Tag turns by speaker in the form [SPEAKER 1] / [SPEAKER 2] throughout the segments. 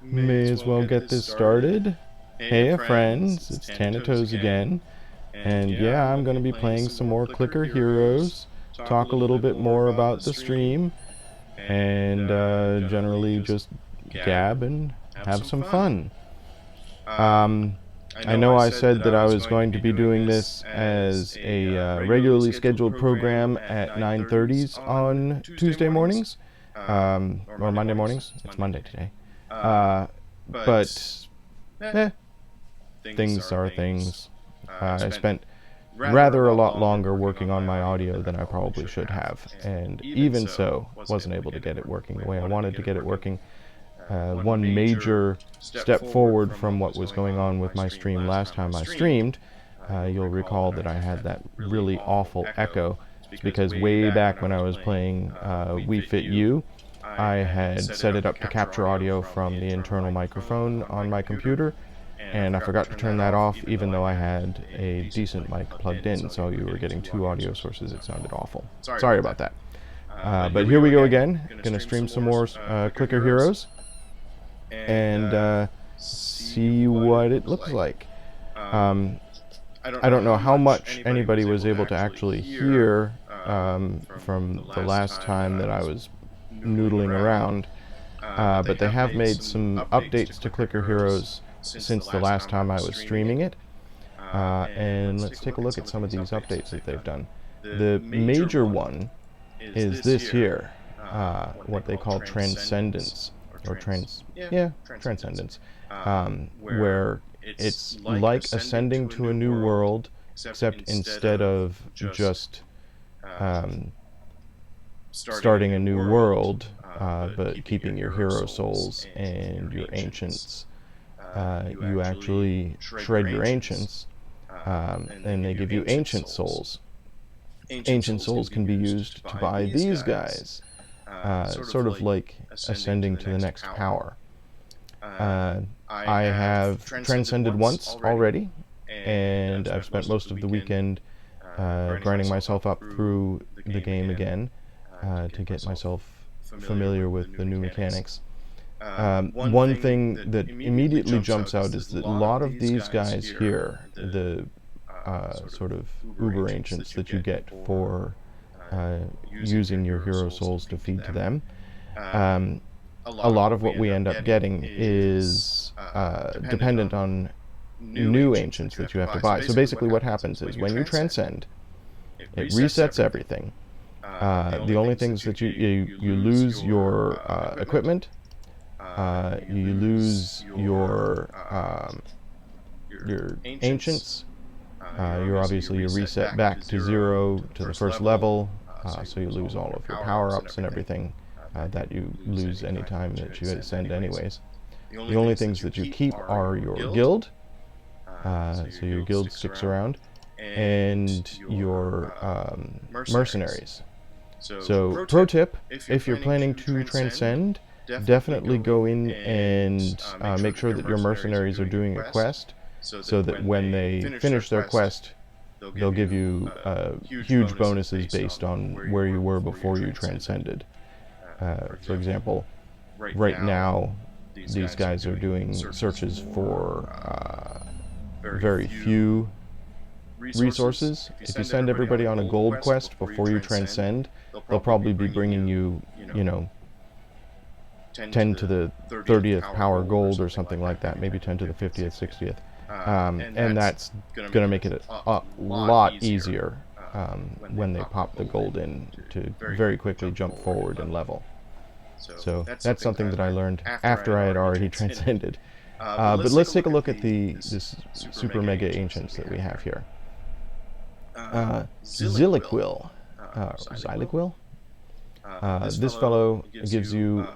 [SPEAKER 1] May as well get this started. Hey friends, it's Tanatoes again. And yeah, I'm going to be playing some more Clicker Heroes, talk a little bit more about the stream, and generally just gab and have some fun. I know I said that I was going to be doing this as a regularly scheduled program at 9:30s on Tuesday mornings, or Monday mornings. It's Monday today. But things are things. I spent rather a lot longer working on my audio than I probably should have, and even so, wasn't able to get it working the way I wanted to get it working. One major step forward from what was going on with my stream last time I streamed, you'll recall that I had that really awful echo. It's because way back when I was playing We Fit You, I had set it up to capture audio from the internal microphone on my computer, and I forgot to turn that off even though I had a decent mic plugged in, so you were getting two audio sources. It sounded awful. Sorry about that. But here we go again. Gonna stream some more Clicker Heroes and see what it looks like. I don't know how much anybody was able to actually hear from the last time that I was noodling around, but they have made some updates to Clicker Heroes since the last time I was streaming it, and let's take a look at some of these updates that they've done. The major one is this here, what they call Transcendence, or Transcendence, where it's like ascending to a new world, except instead of just starting a new world, but keeping your hero souls and your ancients. You actually shred your ancients, and they give you ancient souls. Ancient souls can be used to buy these guys, sort of like ascending to the next power. I have transcended once already, and I've spent most of the weekend grinding myself up through the game again to get myself familiar with the new mechanics. One thing that immediately jumps out is that a lot of these guys here, the sort of uber ancients that you get for using your hero souls to feed to them, a lot of what we end up getting is dependent on new ancients that you have to buy. So basically what happens is when you transcend, it resets everything. The only things that you lose your equipment, you lose your ancients. You're reset back to 0 to the first level, so you lose all of your power-ups and everything that you lose anytime that you ascend anyways. The only things that you keep are your guild, so your guild sticks around, and your mercenaries. So, pro tip, if you're planning to transcend, definitely go in and make sure that your mercenaries are doing a quest, so that when they finish their quest, they'll give you huge bonuses based on where you were before you transcended. For example, right now, these guys are doing searches for very few resources. If you send everybody on a gold quest before you transcend, they'll probably be bringing you, 10 to the 30th power gold or something like that, maybe 10 to the 50th, 60th. And that's going to make it a lot easier when they pop the gold in to very quickly jump forward and level. So that's something that I learned after I had already transcended. But let's take a look at this super mega ancients that we have here. Xyliquil. This fellow gives you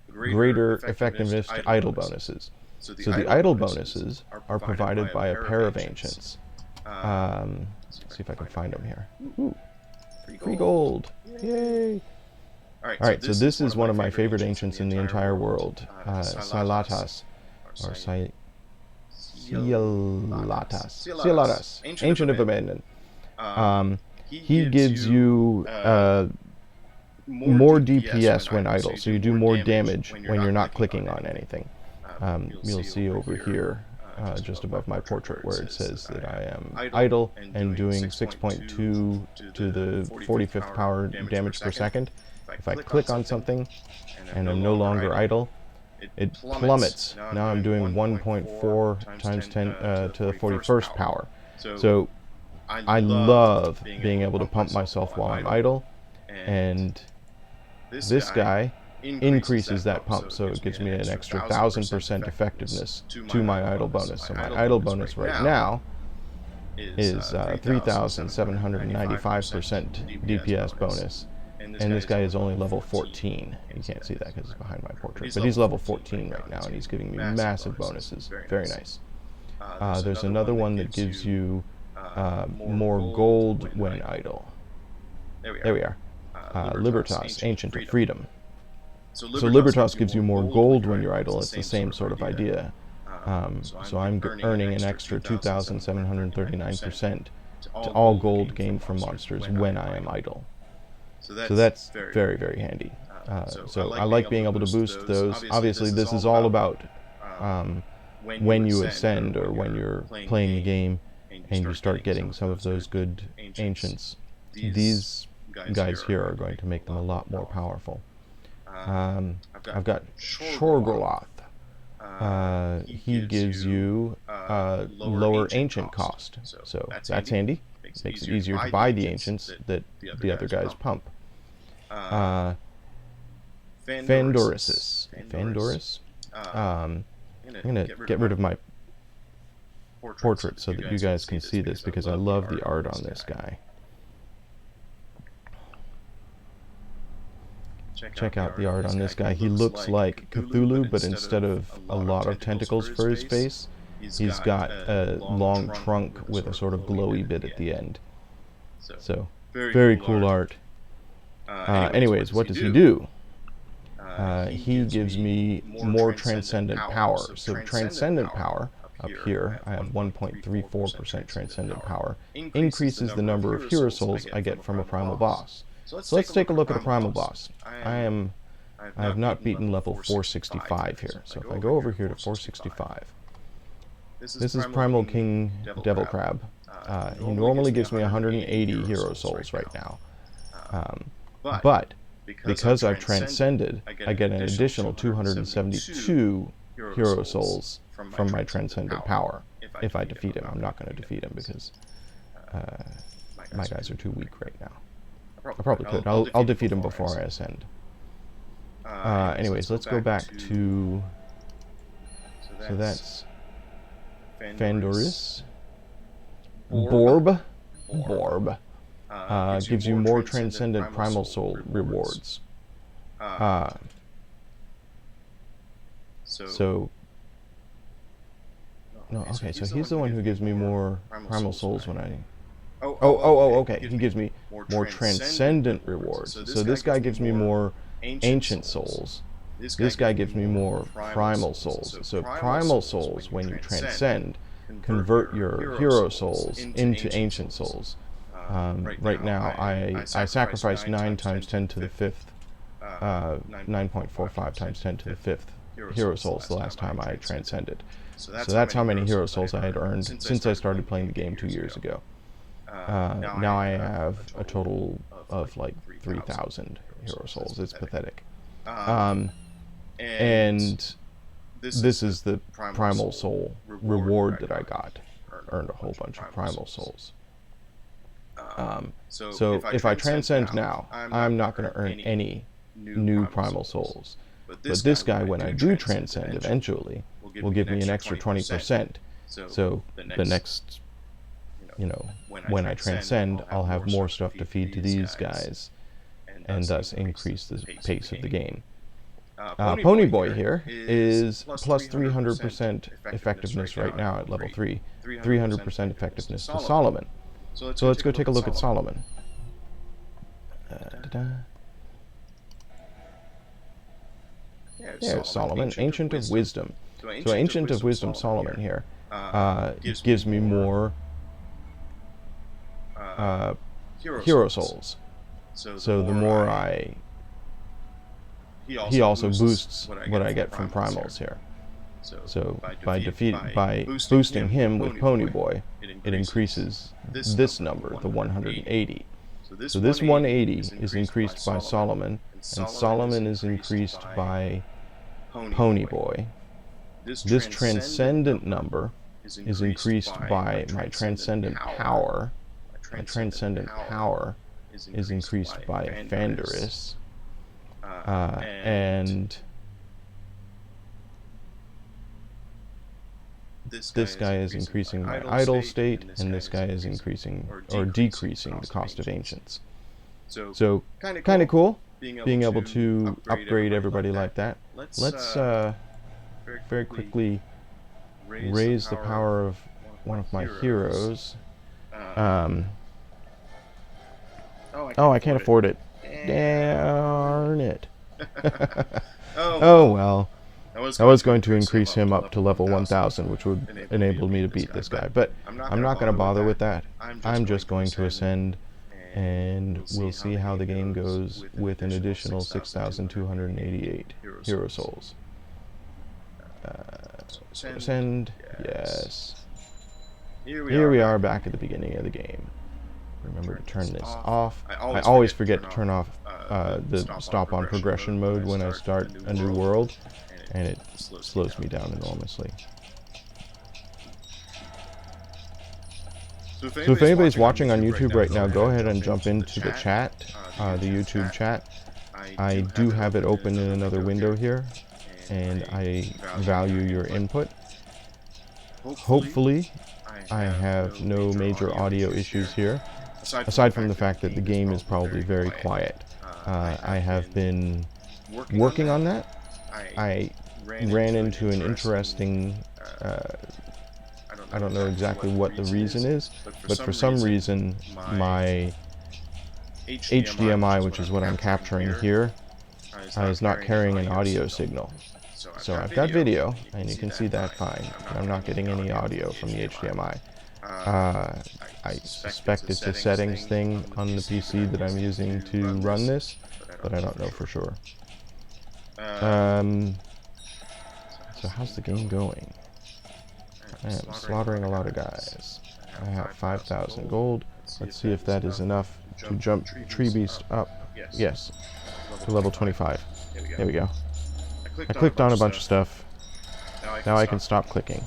[SPEAKER 1] greater effectiveness to idle bonuses. So the idle bonuses are provided by a pair of ancients. Let's see if I can find them here. Ooh, free gold! Yay! Alright, so this is one of my favorite ancients in the entire world, Silatas, or Silatas, Ancient of Abandon. He gives you more DPS when idle, so you do more damage when you're not clicking on anything. You'll see over here, just above my portrait, where it says that I am idle and doing 6.2 to the 45th power damage per second. If I click on something and I'm no longer idle, it plummets. Now I'm doing 1.4 times 10 to the 41st power. So I love being able to pump myself while I'm idle, and this guy increases that pump, so it gives me an extra 1000% effectiveness to my idle bonus. So my idle bonus right now is 3795% DPS bonus, and this guy is only level 14. You can't see that because it's behind my portrait, but he's level 14 right now, and he's giving me massive bonuses. Very nice. There's another one that gives you more gold when idle. There we are. Libertas, Ancient of Freedom. So Libertas gives you more gold when you're idle. It's the same sort of idea. So I'm earning an extra 2,739% to all gold gained from monsters when I am idle. So that's very, very handy. So I like being able to boost those. Obviously, this is all about when you ascend or when you're playing the game and you start getting some of those good ancients. These guys here are going to make them a lot more powerful. I've got Shorgoloth. He gives you lower ancient cost, so that's handy. Makes it easier to buy the ancients that the other guys pump. Fandoris. I'm going to get rid of my portrait so that you guys can see this, because I love the art on this guy. Check out the art on this guy. He looks like Cthulhu, but instead of a lot of tentacles for his face, he's got a long trunk with a sort of glowy bit at the end. So, very cool art. Anyways, what does he do? He gives me more Transcendent power. So Transcendent power, up here, I have 1.34% Transcendent power, increases the number of hero souls I get from a Primal boss. So let's take a look at a Primal boss. I have not beaten level 465 here. So if I go over here to 465, this is Primal King Devil Crab. He normally gives me 180 hero souls right now. But because I've transcended, I get an additional 272 hero souls from my transcendent power. If I defeat him. I'm not going to defeat him because my guys are too weak right now. I probably could. I'll defeat him before I ascend. Anyways, let's go back to... So that's Fandoris. Borb gives you more Transcendent Primal Soul rewards. So he's the one who gives me more Primal Souls when I... okay. He gives me more Transcendent rewards. So this guy gives me more Ancient Souls. This guy gives me more Primal Souls. So Primal Souls, when you transcend, convert your hero souls into Ancient Souls. Right now, I sacrificed 9 times 10 to the 5th, 9.45 times 10 to the 5th hero souls the last time I transcended. So that's how many hero souls I had earned since I started playing the game 2 years ago. Now I have a total of like 3,000 hero souls. It's pathetic. And this is the Primal Soul reward that I got. Earned a whole bunch of Primal Souls. So if I transcend now, I'm not going to earn any new Primal Souls. But this guy, when I do transcend eventually, will give me an extra 20%. So the next... when I transcend, I'll have more stuff to feed to these guys, and thus increase the pace of the game. Ponyboy here is plus 300% effectiveness right now at level 3, 300% effectiveness to Solomon. So let's go take a look at Solomon. There's Solomon, Ancient of Wisdom. So Ancient of Wisdom Solomon here gives me more hero souls. So the more I he also boosts what I get from primals here. So by boosting him with Pony Boy, it increases this number, the 180. So this 180 is increased by Solomon, and Solomon is increased by Pony Boy. This transcendent number is increased by my transcendent power. My transcendent power is increased by Fanderus. And this guy is increasing my idle state, and this guy is increasing or decreasing the cost of ancients. So kind of cool being able to upgrade everybody like that. Let's very quickly raise the power of one of my heroes. Oh, I can't afford it. Darn it. Oh well. I was going to increase him up to level 1000, which would enable me to beat this guy, but I'm not going to bother with that. I'm just going to ascend, and we'll see how the game goes with an additional 6,288 hero souls. Ascend, yes. Here we are back at the beginning of the game. Remember to turn this off. I always forget to turn off the stop on progression mode when I start a new world, and it slows me down enormously. So if anybody's watching on YouTube right now, go ahead and jump into the chat, the YouTube chat. I do have it open in another window here, and I value your input. Hopefully, I have no major audio issues here, aside from the fact that the game is probably very quiet. I have been working on that. I ran into an interesting, I don't know exactly what the reason is, but for some reason my HDMI, which is what I'm capturing here, is not carrying an audio signal. So I've got video, and you can see that fine, but I'm not getting any audio from the HDMI. I suspect it's a settings thing on the PC that I'm using to run this, but I don't know for sure. So how's the game going? I am slaughtering a lot of guys. I have 5,000 gold. Let's see if that is enough to jump Tree Beast up. Yes, to level 25. There we go. I clicked on a bunch of stuff. Now I can stop clicking.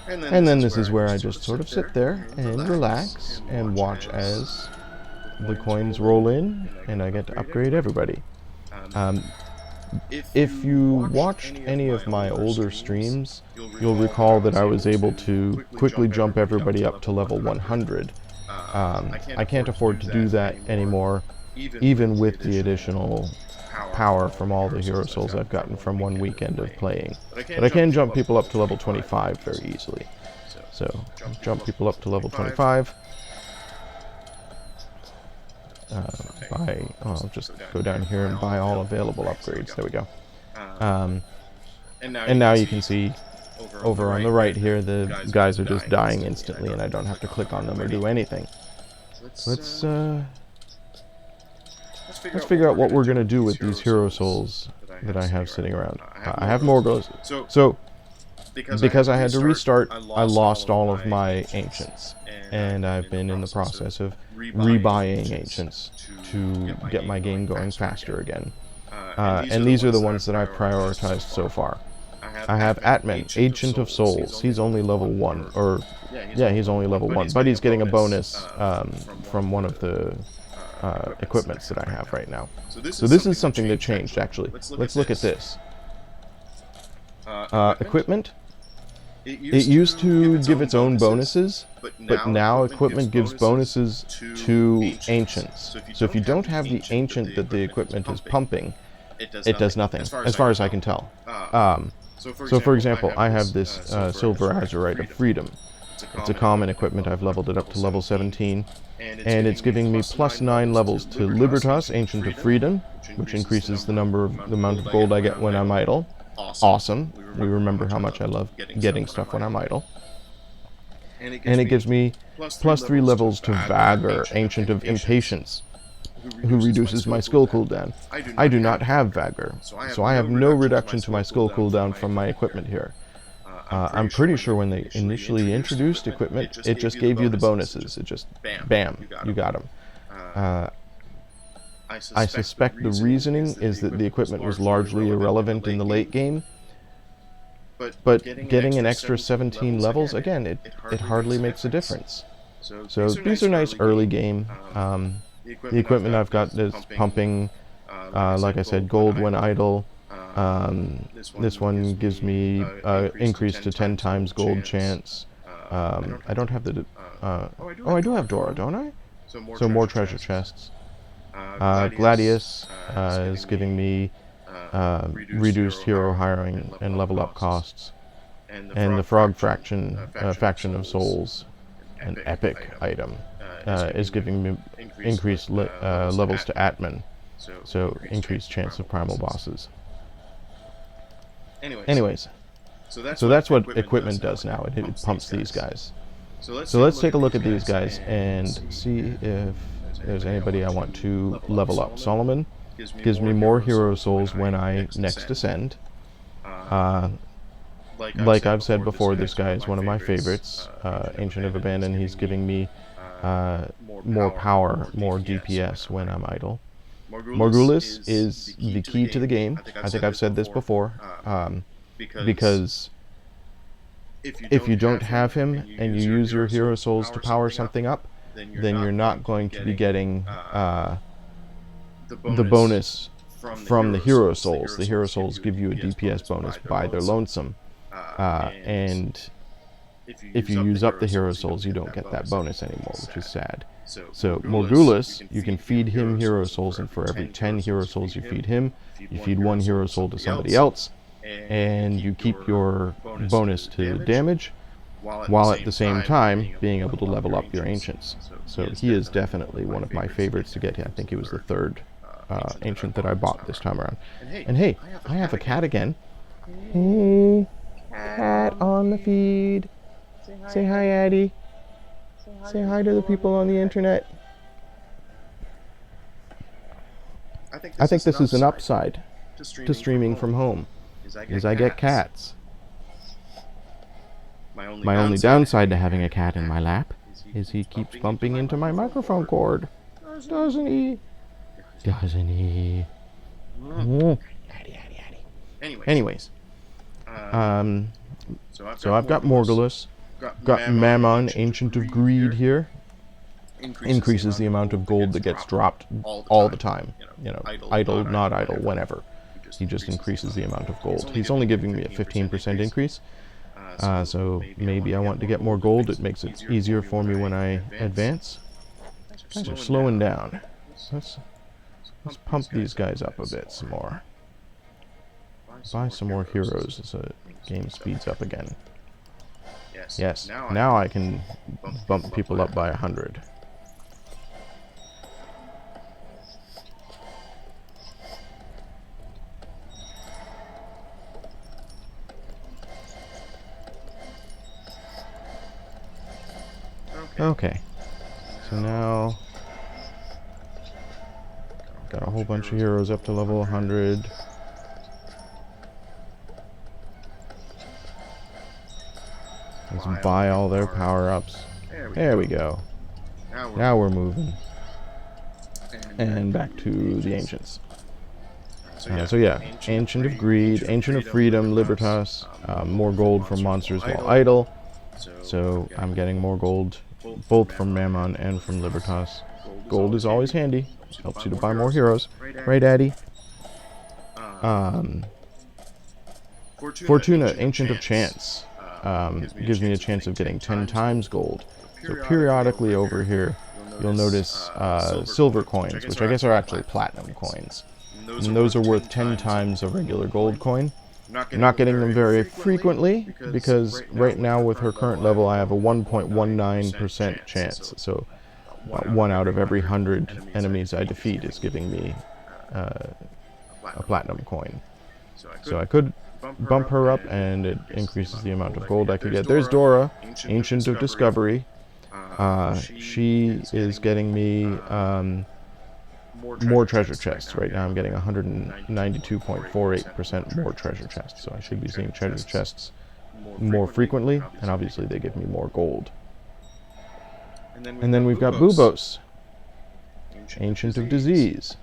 [SPEAKER 1] And then this is where I just sort of sit there and relax and watch as the coins roll in, and I get to upgrade everybody. If you watched any of my older streams, you'll recall that I was able to quickly jump everybody up to level 100. I can't afford to do that anymore, even with the additional power from all the hero souls I've gotten from one weekend of playing. But I can jump people up to level 25 very easily. So, jump people up to level 25. I'll just go down here and buy all available upgrades. There we go. And now you can see over on the right here, the guys are just dying instantly, and I don't have to click on them or do anything. Let's figure out what we're gonna do with these hero souls that I have sitting around. I have more goals. So because I had to restart, I lost all of my ancients, and I've been in the process of rebuying ancients to get my game going faster again. And these are the ones that I've prioritized so far. I have Atman, Ancient of Souls. He's only level 1, or yeah, he's only level 1, but he's getting a bonus from one of the equipments that I have right now. So this is something that changed, actually. Let's look at this. Equipment. It used to give its own bonuses, but now equipment gives bonuses to ancients. So if you don't have the ancient that the equipment is pumping, it does nothing, as far as I can tell. So for example, I have this Silver Azurite of Freedom. It's a common equipment. I've leveled it up to level 17, and it's giving me plus 9 levels to Libertas, Ancient of Freedom, which increases the amount of gold I get when I'm idle. Awesome. We remember how much I love getting stuff when I'm idle. And it gives me plus 3 levels to Vagor, Ancient of Impatience, who reduces my skill cooldown. I do not have Vagor, so I have no reduction to my skill cooldown from my equipment here. I'm pretty sure when they initially introduced equipment, it just gave you the bonuses. It just, bam, you got them. I suspect the reasoning is that the equipment was largely irrelevant in the late game, but getting an extra 17 levels, again, it hardly makes a difference. So these are nice early game. The equipment I've got is pumping, like I said, gold when idle. This one gives me increase to 10 times gold chance. I don't have the... oh, I do have Dora, don't I? So more treasure chests. Gladius is giving me reduced hero hiring and level up costs. And the Frog Faction of Souls, an epic item, is giving me increased levels to Atman. So increased chance of primal bosses. Anyways, so that's what equipment does now. It pumps these guys. So let's take a look at these guys and see if there's anybody I want to level up. Solomon gives me more hero souls when I next ascend. Like I've said before, this guy is one of my favorites. Ancient of Abandon, he's giving me more power, more DPS when I'm idle. Morgulus is the key to the game. I think I've said this before, because if you don't have him and you use your hero souls to power something up, then you're not going to be getting the bonus from the hero souls. The hero souls give you a DPS bonus by their lonesome, and if you use up the hero souls, you don't get that bonus anymore, which is sad. So Morgulus, you can feed him hero souls, and for every 10 hero souls you feed him, you feed 1 hero soul to somebody else, and you keep your bonus to damage, while at the same time being able to level up your ancients. So he is definitely one of my favorites to get. I think he was the 3rd ancient that I bought this time around. And hey, I have a cat again. Hey, cat on the feed. Say hi, Addie. Say hi to the people on the internet. I think this is an upside to streaming from home, is I get cats. My only downside to having a cat in my lap is he keeps bumping into my microphone cord. Doesn't he? Doesn't he? Addie. Anyways. So I've got Morgulus. Got Mammon, Ancient of Greed here. Increases the amount of gold that gets dropped all the time. You know, idle, not idle, whenever. He just increases the amount of gold. He's only giving me a 15% increase. So maybe I want to get more gold. It makes it easier for me when I advance. Guys are slowing down. Let's pump these guys up a bit some more. Buy some more heroes so the game speeds up again. Yes, now I can bump people up by 100. Okay, so now got a whole bunch of heroes up to level 100. Let's buy all their power-ups. There we go. Now we're moving. And back to the Ancients. So yeah, Ancient of Greed, Ancient of Freedom, Libertas, more gold from monsters while idle. So I'm getting more gold, both from Mammon and from Libertas. Gold is always handy. Helps you to buy more heroes. Right, Addy? Fortuna, Ancient of Chance. Gives me a chance of getting 10 times gold. So periodically over here, you'll notice silver coins, which I guess are actually platinum coins. And those are worth 10 times a regular gold coin. I'm not getting them very frequently, because right now with her current level I have a 1.19% chance. So about 1 out of every 100 enemies I defeat is giving me a platinum coin. So I could bump her up, and it increases the amount of gold I could get. There's Dora, Ancient of Discovery. She is getting me more treasure chests. Right now I'm getting 192.48% more treasure chests, so I should be seeing treasure chests more frequently, and obviously they give me more gold. And then we've got Bubos, Ancient of Disease.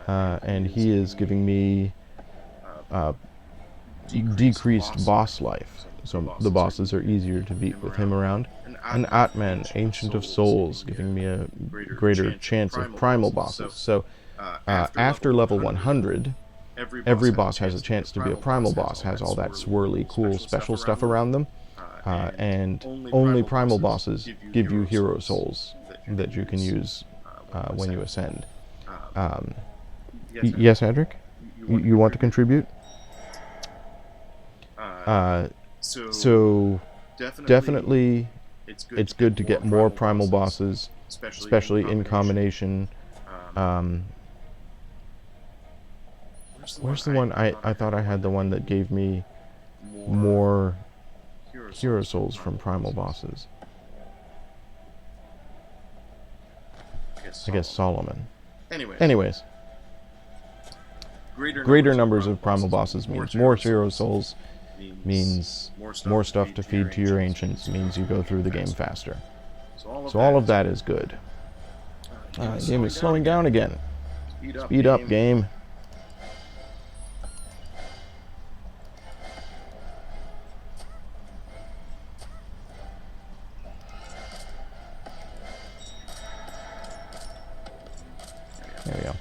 [SPEAKER 1] And he is giving me decreased boss life, so the bosses are easier to beat with him around. An Atman, Ancient of Souls, giving me a greater chance of Primal bosses. So after level 100, every boss has a chance to be a Primal boss, has all that swirly, cool, special stuff around them, and only Primal bosses give you hero souls that you can use when you ascend. Yes, Adric? You want to contribute? So definitely it's good to get more Primal bosses, especially in combination. Where's the one? I thought I had the one that gave me more hero souls from Primal bosses. I guess Solomon. Anyways. Greater numbers of Primal bosses means more hero souls, means more stuff to feed to your ancients, means you go through the game faster. So all of that is good. The game is slowing down again. Speed up, game. There we go.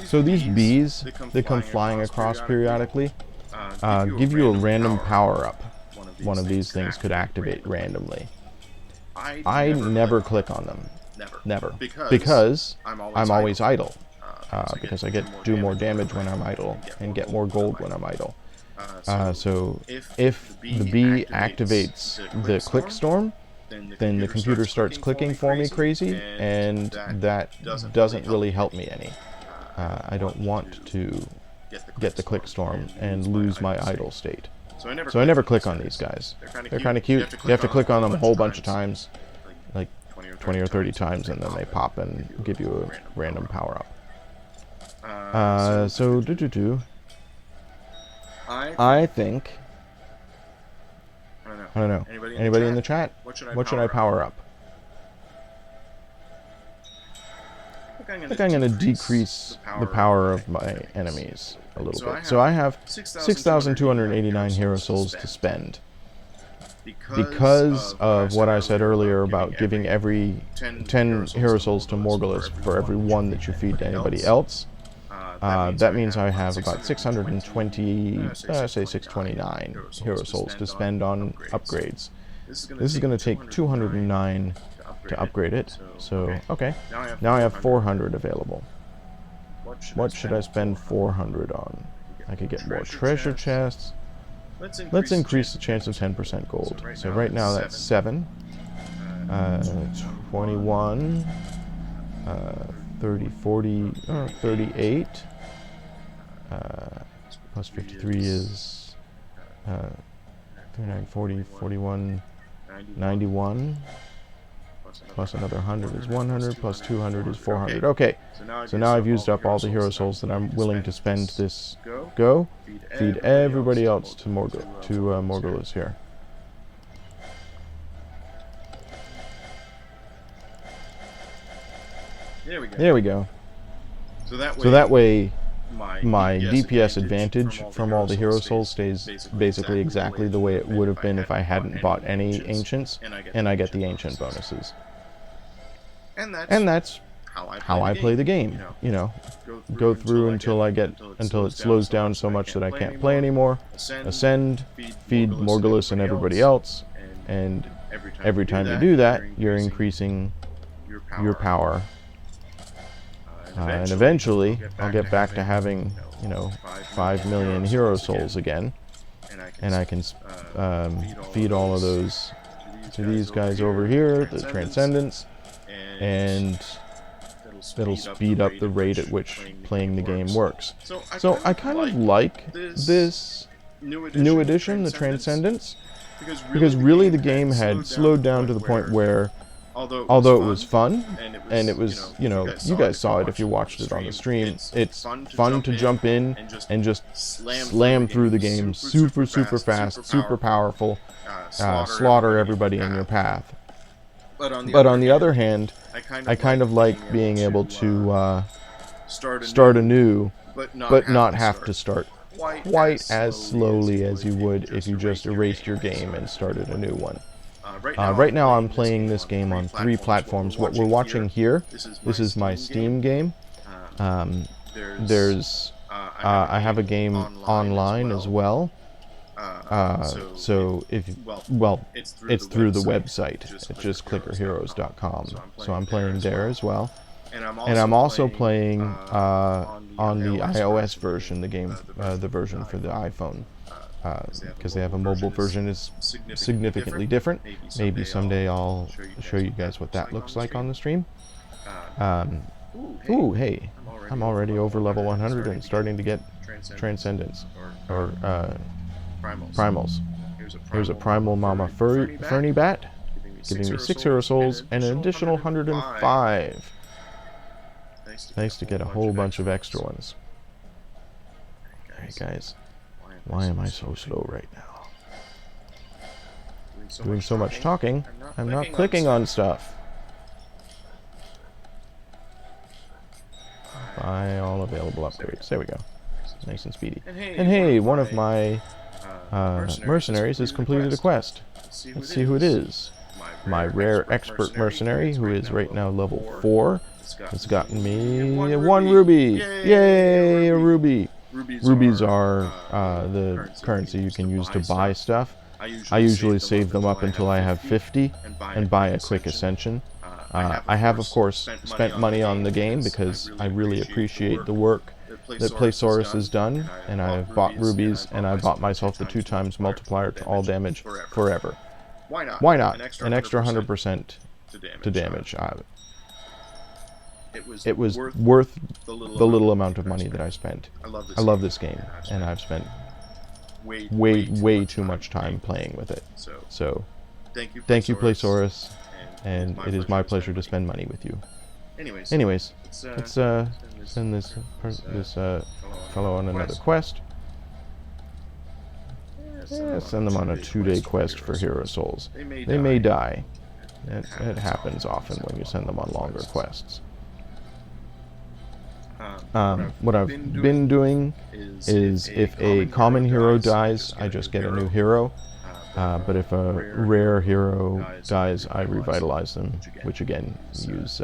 [SPEAKER 1] So these bees that come flying across periodically give you a random power-up. One of these things could activate randomly. I never click on them. Never. Because I'm always idle. Because I do more damage when I'm idle and get more gold when I'm idle. So if the bee activates the click storm, then the computer starts clicking for me crazy, and that doesn't really help me any. I don't want to get the click storm and lose my idle state. So I never click on these guys. They're kind of cute. You have to click on them a whole bunch of times, like 20 or 30 times, and then they pop and give you a random power-up. So I think... I don't know. Anybody in the chat? What should I power up? I think I'm going to decrease the power of my enemies a little bit. So I have 6,289 hero souls to spend. Because of what I said earlier about giving every 10 hero souls to Morgulus for every one that you feed to anybody else, that means I have about 620, say 629 hero souls to spend on upgrades. This is going to take 209 to upgrade it, so okay, now I have 400 available. What should I spend 400 on? I could get more treasure chests. Let's increase the chance of 10% gold. So right now that's 7, 21, 30, 40, 38, plus 53 is 39, 40, 41, 91, plus another 100 is 100, plus 200 is 400. Okay, so now I've used up all the hero souls that I'm willing to spend this go. Feed everybody else to Morgulus here. There we go. So that way my DPS advantage from all the hero souls stays basically exactly the way it would have been if I hadn't bought any ancients, and I get the ancient bonuses. And that's how I play the game. You know, go through until it slows down so much that I can't play anymore. Ascend, feed Morgulus and everybody else, and every time you do that, you're increasing your power. And eventually, I'll get back to having, 5 million hero souls again, and I can feed all of those to these guys over here, the Transcendence, and that'll speed up the rate at which playing the game works. So I kind of like this new edition, the Transcendence, because really the game had slowed down to the point where although it was fun, and it was, you know, you guys saw it if you watched it on the stream. It's fun to jump in and just slam through the game super, super fast, super powerful, slaughter everybody in your path. But on the other hand, I kind of like being able to start anew, but not have to start quite as slowly as you would if you just erased your game and started a new one. Right now I'm playing this game on 3 platforms. What we're watching here, this is my Steam game. I have a game online as well. So it's through the website. It's just clickerheroes.com. So I'm playing there as well. And I'm also playing on the iOS version, the version for the iPhone. Because they have a mobile version is significantly different. Maybe someday I'll show you guys what that looks like on the stream. Ooh, hey, I'm already over level 100 and starting to get Transcendence, or Primals. Here's a Primal Mama Ferny Bat, giving me 6 Hero Souls and an additional 105. Nice to get a whole bunch of extra ones. Alright guys. Why am I so slow right now? Doing so much talking, I'm not clicking on stuff. Buy all available upgrades. There we go. Nice and speedy. And hey, one of my mercenaries has completed a quest. Let's see who it is. My rare expert mercenary, who is right now level 4, has gotten me 1 ruby. Yay, a ruby. Rubies are the currency you can use to buy stuff. I usually save them up until I have 50 and buy a quick ascension. I have, of course, spent money on the game because I really appreciate the work that Playsaurus has done, and I've bought rubies, and I bought myself the 2x multiplier to all damage forever. Why not? An extra 100% to damage. It was worth the little amount of money that I spent. I love this game, and I've spent way too much time playing with it. So, thank you, Playsaurus, and it is my pleasure to spend money with you. Anyways, let's send this fellow on another quest. Send them on a 2-day quest for Hero Souls. They may die. It happens often when you send them on longer quests. What I've been doing is if a common hero dies, I just get a new hero. But if a rare hero dies, I revitalize them, which again, use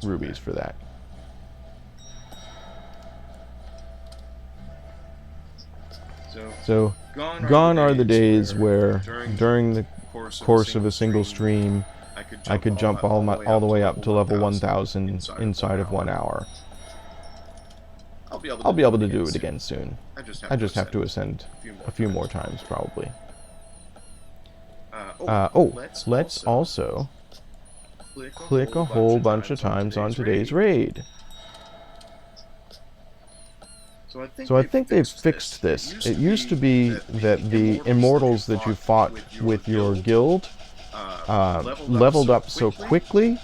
[SPEAKER 1] rubies for that. So, gone are the days where, during the course of a single stream, I could jump all the way up to level 1000 inside of 1 hour. I'll be able to do it again soon. I just have to ascend a few more times, probably. Let's also click a whole bunch of times on today's raid. So I think they've fixed this. It used to be that the immortals that you fought with your guild leveled up so quickly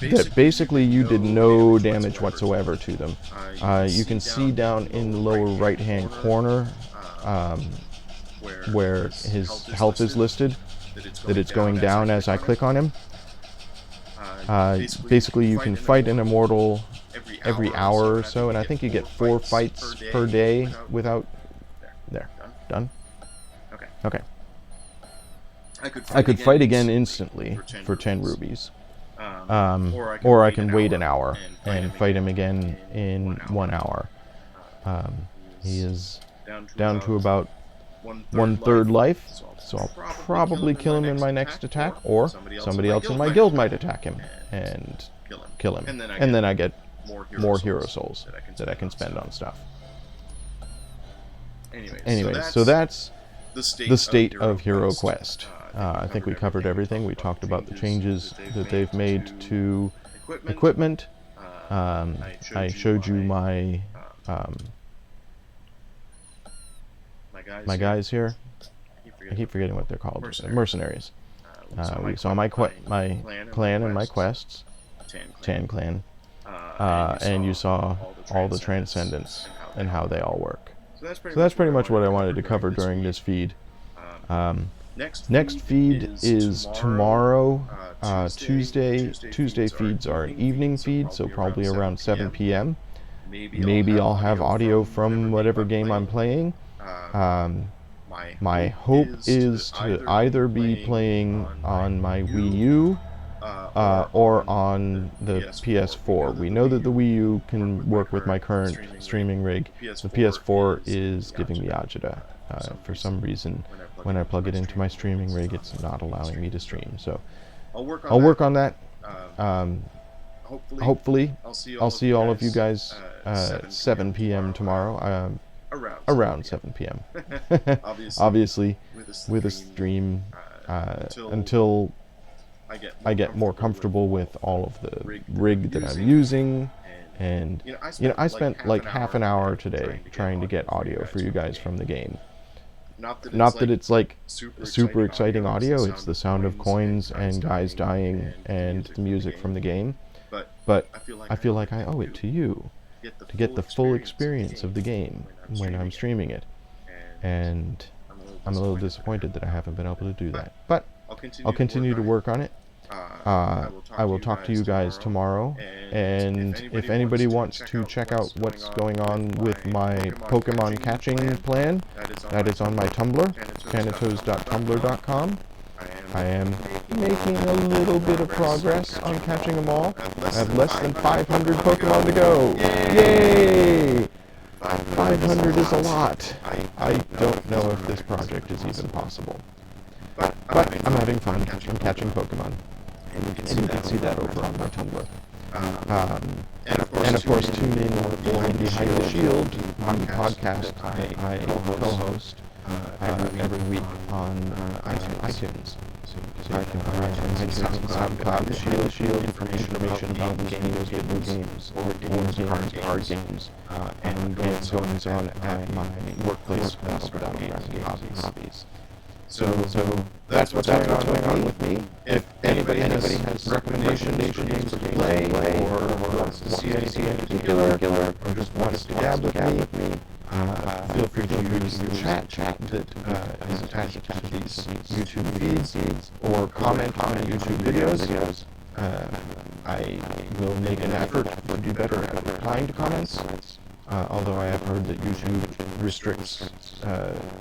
[SPEAKER 1] that basically you did no damage whatsoever to them. You can see down in the lower right hand corner where his health is listed, that it's going down as I click on him. Basically you can fight an immortal every hour or so, and I think you get 4 fights per day without... There. Done? Okay. I could fight again instantly for 10 rubies. Or I can wait an hour and fight him again in 1 hour. He is down to about 1/3 life, so I'll probably kill him in my next attack, or somebody else in my guild might attack him and kill him. And then I get more hero souls that I can spend on stuff. Anyway, so that's the state of Hero Quest. I think we covered everything. We talked about the changes that they've made to equipment. I showed you my guys here. I keep forgetting what they're called. Mercenaries. We saw my clan and my quests, Tan Clan, and you saw all the Transcendence and how they all work. So that's pretty much what I wanted to cover during this feed. Next feed is tomorrow, Tuesday. Tuesday feeds are an evening feed, so probably around 7 p.m. Maybe I'll have audio from whatever game I'm playing. My hope is to either be playing on my Wii U or on the PS4. We know that the Wii U can work with my current streaming rig. The PS4 is giving me agita. For some reason, when I plug it into my streaming rig, it's not allowing me to stream. So I'll work on that. Hopefully, I'll see all of you guys 7 p.m. tomorrow. Around 7 p.m. Obviously, with a stream until I get more comfortable with all of the rig that I'm using. And I spent like half an hour today trying to get audio for you guys from the game. Not that it's like super exciting audio, it's the sound of coins and guys dying and the music from the game. But I feel like I owe it to you to get the full experience of the game when I'm streaming it. And I'm a little disappointed that I haven't been able to do that. But I'll continue to work on it. I will talk to you guys tomorrow, and if anybody wants to check out what's going on with my Pokemon catching plan, that is on my Tumblr, tanatoes.tumblr.com. I am making a little bit of progress on catching them all. I have less than 500 Pokemon to go. Yay! 500 is a lot. I don't know if this project is even possible. But I'm having fun. I'm catching Pokemon. And you can see that over on my Tumblr. And of course, tune in for Behind the Shield, the podcast I co-host every week on iTunes. So you can find SoundCloud, the Shield, information about games, board games, card games, and goings on at my workplace hobbies. So that's what's going on with me. If anybody has recommendations for games to play, or wants to see anything in particular, or just wants to gab with me, feel free to use the chat that is attached to these YouTube feeds, or comment on YouTube videos. I will make an effort to do better at replying to comments. Although I have heard that YouTube restricts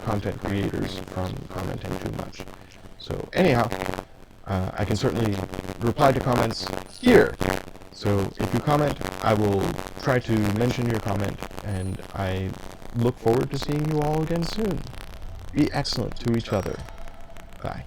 [SPEAKER 1] content creators from commenting too much. So anyhow, I can certainly reply to comments here. So if you comment, I will try to mention your comment, and I look forward to seeing you all again soon. Be excellent to each other. Bye.